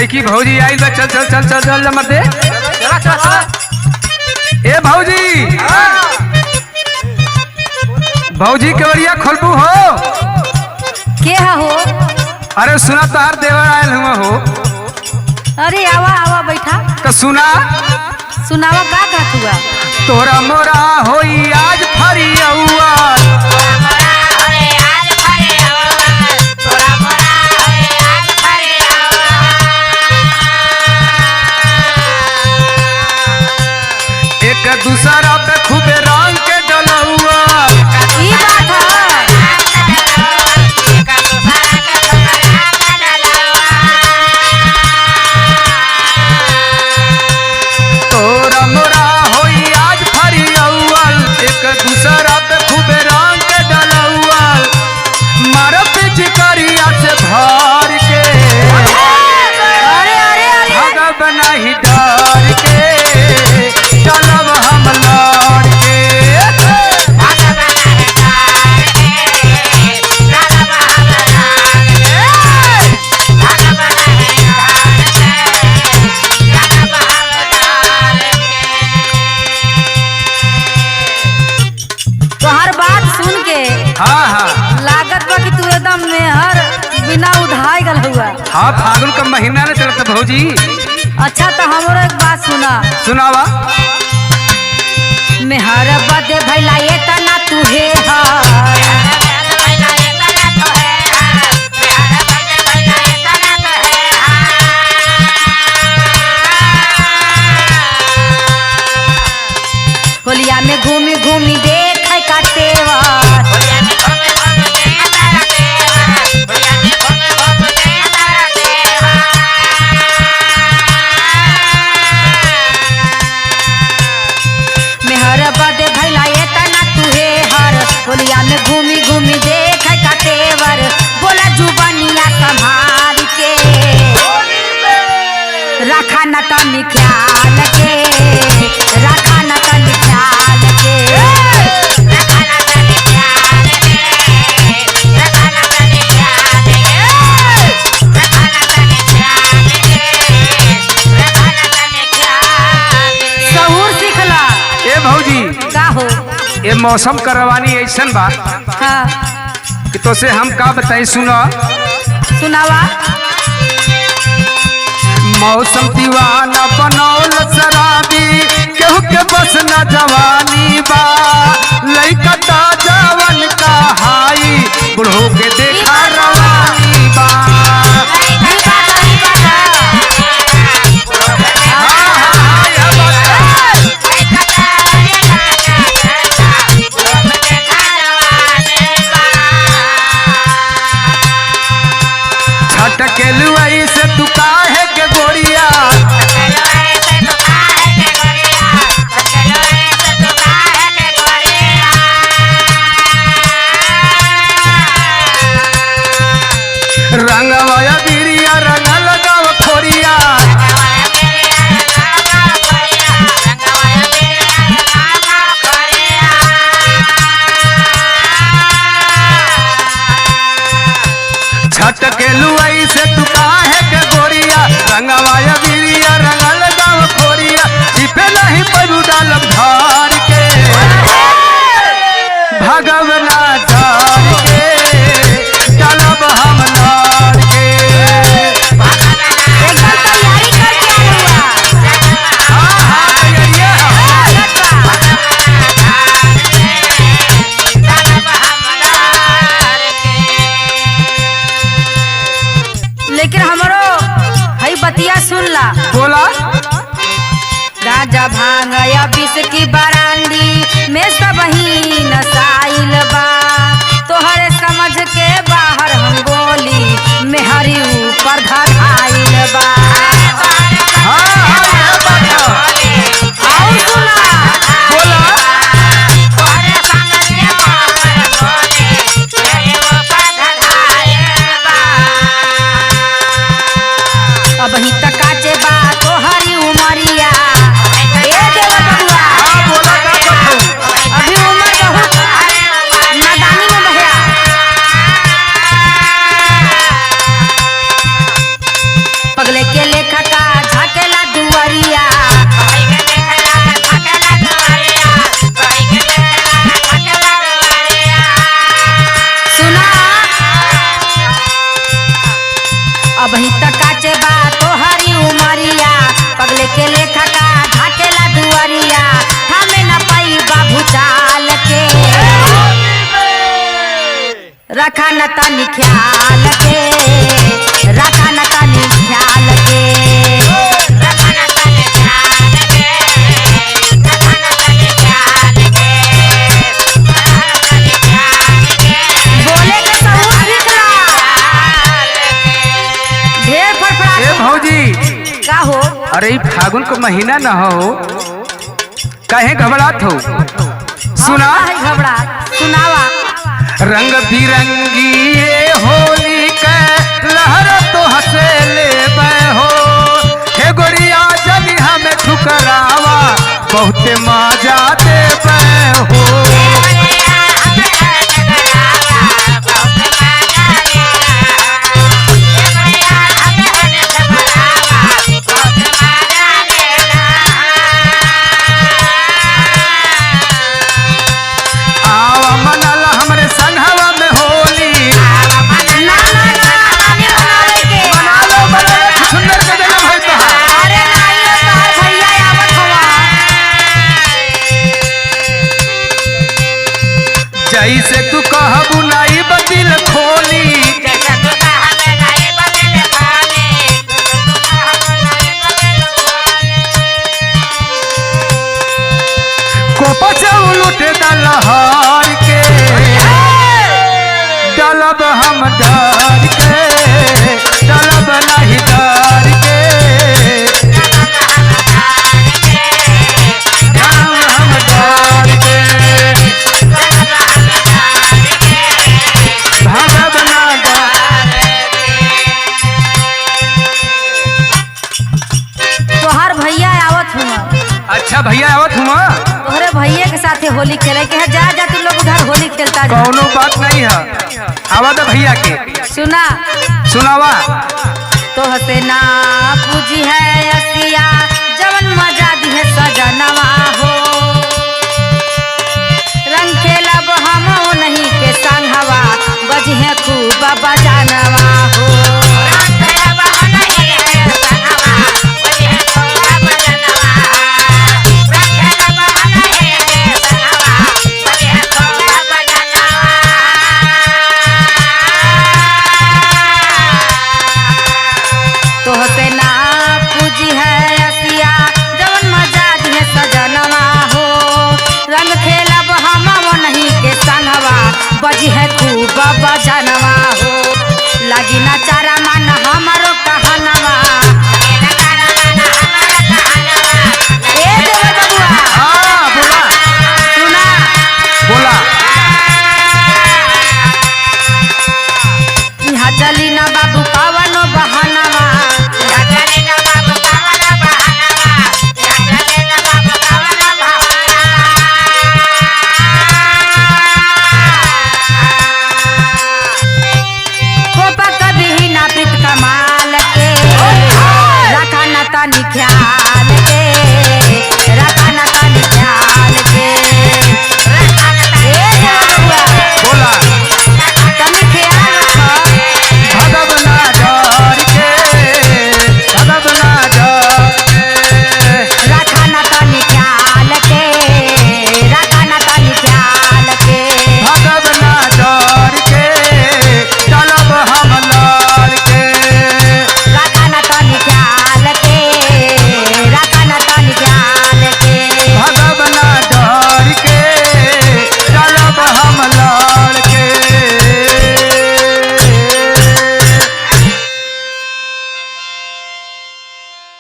देखी भौजी आई बा। चल चल चल चल चल मत दे। ए भौजी, भौजी केवड़िया खोलबू हो? के हो? अरे सुना तार देवर आयल हुआ हो। अरे आवा आवा बैठा। तो सुना, सुनावा का कहत हुआ? तोरा मोरा होई आज फरियौआ। एक दूसरा पे खूबे रंग के डलौआ। ई बात है। तोरा मोरा होई आज फरियौआ। एक दूसरा पे खूबे रंग के डलौआ। मारो पिचकारिया से भर के। अरे अरे अरे भगब नहीं डर के। चलब हम लड़ के। तोहर बात सुन के हाँ हाँ लागत बा कि तू एकदम मेहर बिना उधाई गल हुआ। हाँ, फागुन का महीना न चलता भौजी। अच्छा तो हमरो एक बात सुना। सुनावा। मेहर बदे भैला ये तना तू हे हर। होलिया में घूमी घूमी देख का तेवर। मेहर बदे भैला ये तना तू हे हर। होलिया में घूमी घूमी देख का तेवर। बोला जुबानिया संभाल के रखा न तनी ख्याल के। रखा न तनी ख्याल के। सहूर सीखला। ए भौजी, का हो? ये मौसम का रवानी ऐसन बा हाँ कि तो से हम का बताई। सुनो, सुनावा। मौसम दीवाना बनौल शराबी। केहू के बस न जवानी बा। लइका ता जवन का हाई। बुढ़ो के देखा रवानी बा। छटके लुआई से तू काहे के गोरिया। रंगवाया बिरिया रंग लगाव खोरिया। छटके लुआई से तू काहे के गोरिया। रंगवाया बिरिया रंग लगाव खोरिया। छिपे नहीं परू डालब धार के। भगवना धार के। डालब हम लाड़ के। एकदम तैयारी करके आया हुआ। हाँ हाँ तैयारिये लेकिन हमरो हई बतिया सुन ला। बोला। गांजा भांग या विष की बरांडी में सब ही नसाइल बा। तोहरे समझ के बाहर हम गोली मेहरी ऊपर धराइल बा। हाँ हाँ ये बात है। और सुना। बोला। अब ही तक काचे बा तोहरी उमरिया। ए देवर बबुआ। हाँ बोला का बताऊं। अभी उम्र बहुत नादानी में बहया। पगले के तनी ख्याल के, रखा न तनी ख्याल के। बोले के सहूर निकला। ढेर फड़फड़ा। ए भौजी का हो? अरे फागुन को महीना न हो, काहे घबरात हो? सुना घबरा, सुनावा। रंग बिरंगी ये होली के लहर तो हंसे ले हो, हे गोरिया जली हमें ठुकरावा बहुते मजा दे हो। जैसे तू कहबू नाई बदिल खोली, कोपा से उलट दलहार के, डलब हम डर के, डलब नहीं डर के, डलब हम डर के, तोहार भैया आवत हुआ। अच्छा भैया आवत हुआ। तोहरे भैया के साथे होली खेले के है। जा जा तू लोग उधर होली खेलता जा। कौनो बात नहीं है, आवा दे भैया के। सुना सुनावा। तो हसे ना पूजी है असिया जवन मजा दी है सजनवा हो, रंग खेलब हम नहीं के संगवा बजी है खूब बजानवा हो। बजी है खूब बजनवा हो, लगी ना चारा मन हमारो कहनवा। ए देवर बबुआ। हाँ बोला। सुना बोला। यहाँ चली ना बाबू कवनो बहनवा, कमाल के, रखा न तनी ख्याल के, रखा न